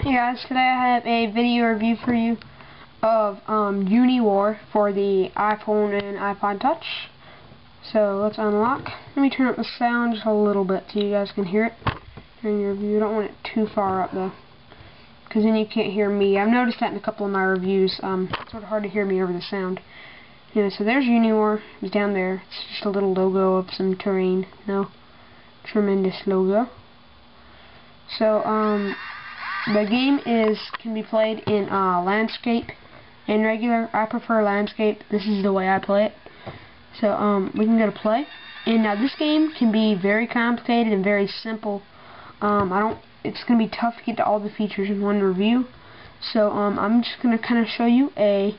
Hey guys, today I have a video review for you of Uniwar for the iPhone and iPod Touch. So let's unlock. Let me turn up the sound just a little bit so you guys can hear it during your review. I don't want it too far up though, because then you can't hear me. I've noticed that in a couple of my reviews. It's sort of hard to hear me over the sound. Anyway, so there's Uniwar. It's down there. It's just a little logo of some terrain. No tremendous logo. So the game can be played in landscape and regular. I prefer landscape. This is the way I play it. So we can go to play. And now this game can be very complicated and very simple. It's going to be tough to get to all the features in one review. So I'm just going to kind of show you a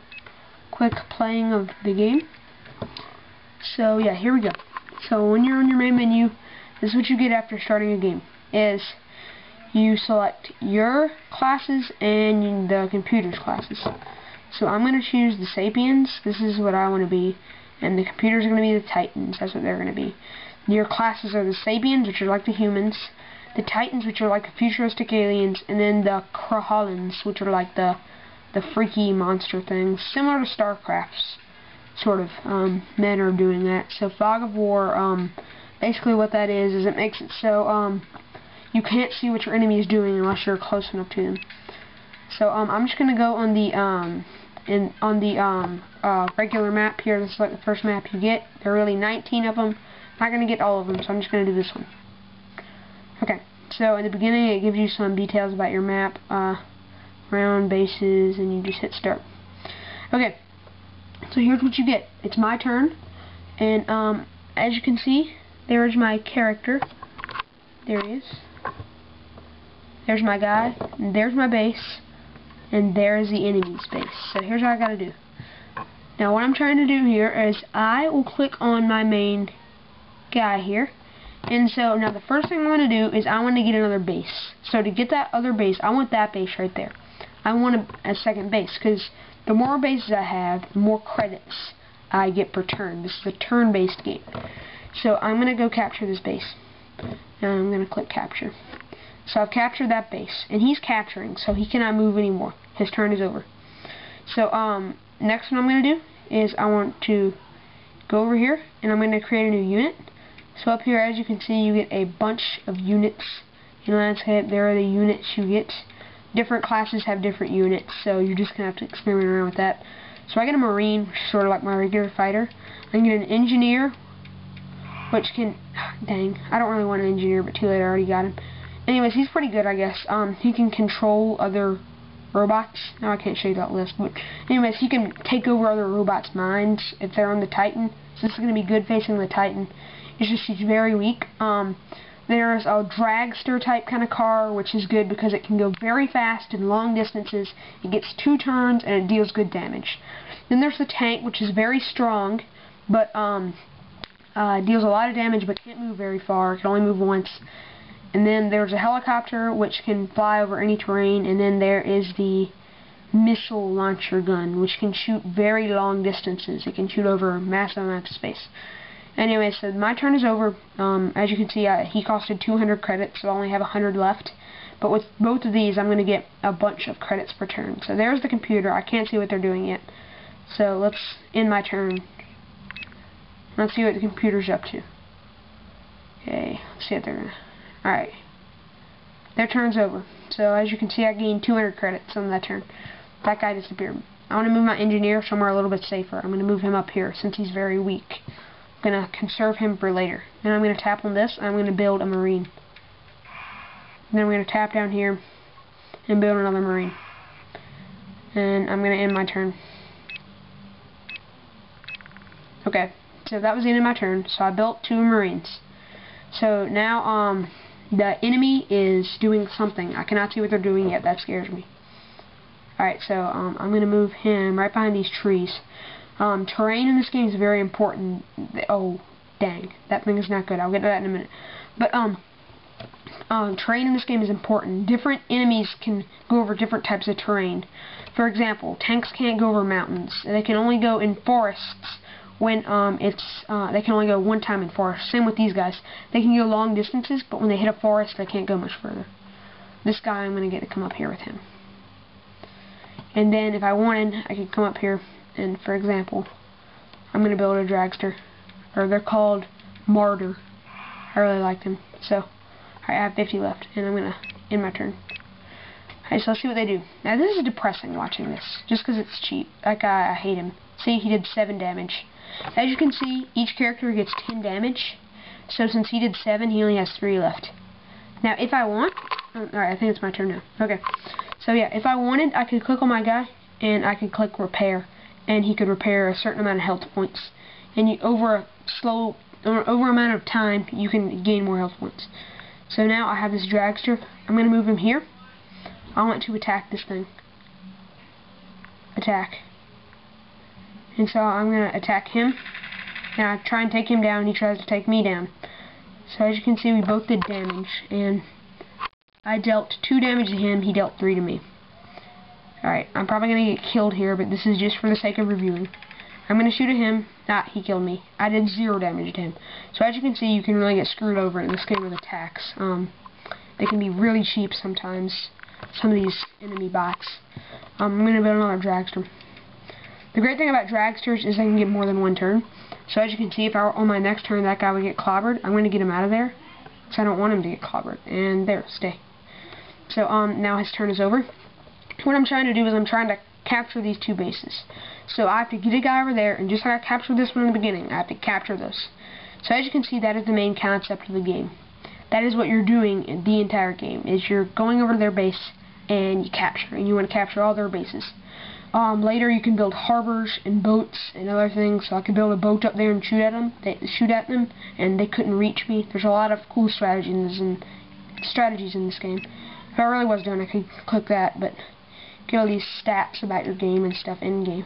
quick playing of the game. So yeah, here we go. So when you're on your main menu, this is what you get after starting a game. You select your classes and the computer's classes. So I'm going to choose the Sapiens. This is what I want to be. And the computers are going to be the Titans. That's what they're going to be. Your classes are the Sapiens, which are like the humans. The Titans, which are like the futuristic aliens. And then the Krahallans, which are like the freaky monster things. Similar to StarCraft's sort of men are doing that. So Fog of War, basically what that is it makes it so you can't see what your enemy is doing unless you're close enough to them. So I'm just gonna go on the regular map here. This is like the first map you get. There are really 19 of them. I'm not gonna get all of them, so I'm just gonna do this one. Okay. So in the beginning, it gives you some details about your map, round bases, and you just hit start. Okay. So here's what you get. It's my turn, and as you can see, there is my character. There he is. There's my guy, and there's my base, and there's the enemy's base. So here's what I gotta do. Now what I'm trying to do here is I will click on my main guy here, and so now the first thing I want to do is I want to get another base. So to get that other base, I want that base right there. I want a second base, because the more bases I have, the more credits I get per turn. This is a turn-based game. So I'm going to go capture this base. Now I'm going to click capture. So I've captured that base, and he's capturing, so he cannot move anymore. His turn is over. So next what I'm going to do is I want to go over here, and I'm going to create a new unit. So up here, as you can see, you get a bunch of units in landscape. There are the units you get. Different classes have different units, so you're just going to have to experiment around with that. So I get a Marine, which is sort of like my regular fighter. I can get an Engineer, which can... Dang, I don't really want an Engineer, but too late, I already got him. Anyways, he's pretty good, I guess. He can control other robots. Now I can't show you that list, but anyways, he can take over other robots' minds if they're on the Titan. So this is going to be good facing the Titan. It's just he's very weak. There's a dragster type kind of car, which is good because it can go very fast in long distances. It gets 2 turns and it deals good damage. Then there's the tank, which is very strong, but deals a lot of damage but can't move very far. It can only move once. And then there's a helicopter, which can fly over any terrain. And then there is the missile launcher gun, which can shoot very long distances. It can shoot over massive amounts of space. Anyway, so my turn is over. As you can see, he costed 200 credits, so I only have 100 left. But with both of these, I'm going to get a bunch of credits per turn. So there's the computer. I can't see what they're doing yet. So let's end my turn. Let's see what the computer's up to. Okay, let's see what they're doing. Alright. Their turn's over. So as you can see, I gained 200 credits on that turn. That guy disappeared. I want to move my Engineer somewhere a little bit safer. I'm going to move him up here since he's very weak. I'm going to conserve him for later. Then I'm going to tap on this, and I'm going to build a Marine. Then I'm going to tap down here and build another Marine. And I'm going to end my turn. Okay, so that was the end of my turn. So I built 2 Marines. So now the enemy is doing something. I cannot see what they're doing yet. That scares me. Alright, so I'm going to move him right behind these trees. Terrain in this game is very important. Oh, dang. That thing is not good. I'll get to that in a minute. But terrain in this game is important. Different enemies can go over different types of terrain. For example, tanks can't go over mountains. They can only go in forests when they can only go one time in forest. Same with these guys. They can go long distances, but when they hit a forest, they can't go much further. this guy, I'm going to get to come up here with him. And then if I wanted, I could come up here and, for example, I'm going to build a dragster. Or they're called Martyr. I really like them. So, I have 50 left, and I'm going to end my turn. Alright, so let's see what they do. Now, this is depressing watching this, just because it's cheap. That guy, I hate him. See, he did 7 damage. As you can see, each character gets 10 damage. So, since he did 7, he only has 3 left. Now, if I want... Alright, I think it's my turn now. Okay. So, yeah, if I wanted, I could click on my guy, and I could click Repair. And he could repair a certain amount of health points. And over a amount of time, you can gain more health points. So now I have this dragster. I'm going to move him here. I want to attack this thing. Attack. And so I'm going to attack him. Now I try and take him down. He tries to take me down. So as you can see, we both did damage. And I dealt 2 damage to him. He dealt 3 to me. Alright, I'm probably going to get killed here, but this is just for the sake of reviewing. I'm going to shoot at him. He killed me. I did 0 damage to him. So as you can see, you can really get screwed over in this game with attacks. They can be really cheap sometimes, some of these enemy bots. I'm going to build another dragster. The great thing about dragsters is they can get more than 1 turn. So as you can see, if I were on my next turn, that guy would get clobbered. I'm going to get him out of there, because I don't want him to get clobbered. And there, stay. So now his turn is over. What I'm trying to do is I'm trying to capture these 2 bases. So I have to get a guy over there, and just like I captured this one in the beginning, I have to capture those. So as you can see, that is the main concept of the game. That is what you're doing in the entire game, is you're going over to their base, and you capture, and you want to capture all their bases. Later you can build harbors and boats and other things, so I could build a boat up there and shoot at them, and they couldn't reach me. There's a lot of cool strategies in this game. If I really was doing, I could click that, but get all these stats about your game and stuff in game.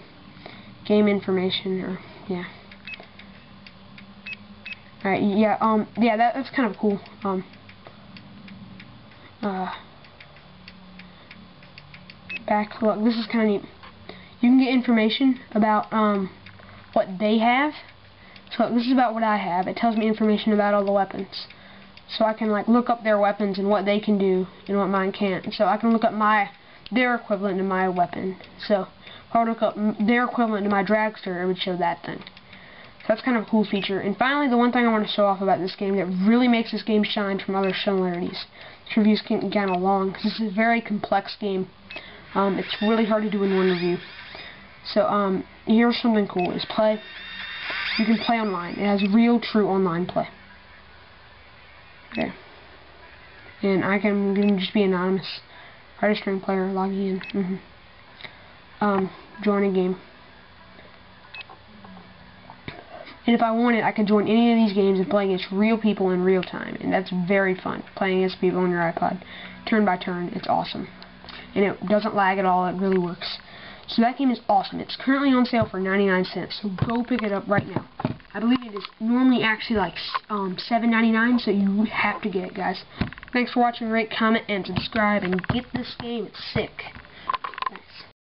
Game information, or, yeah. Alright, yeah, that's kind of cool. Back, look, this is kind of neat. You can get information about, what they have. So, this is about what I have. It tells me information about all the weapons. So I can, like, look up their weapons and what they can do and what mine can't. So I can look up their equivalent to my weapon. So if I look up their equivalent to my dragster, it would show that thing. So that's kind of a cool feature. And finally, the one thing I want to show off about this game that really makes this game shine from other similarities. This review's getting kind of long because this is a very complex game. It's really hard to do in one review. So here's something cool: is play. You can play online. It has real, true online play. Okay. And I can just be anonymous. String player, logging in. Join a game. And if I wanted, I could join any of these games and play against real people in real time. And that's very fun, playing against people on your iPod. Turn by turn, it's awesome. And it doesn't lag at all, it really works. So that game is awesome. It's currently on sale for 99 cents, so go pick it up right now. I believe it is normally actually like $7.99, so you have to get it, guys. Thanks for watching, rate, comment, and subscribe, and get this game. It's sick.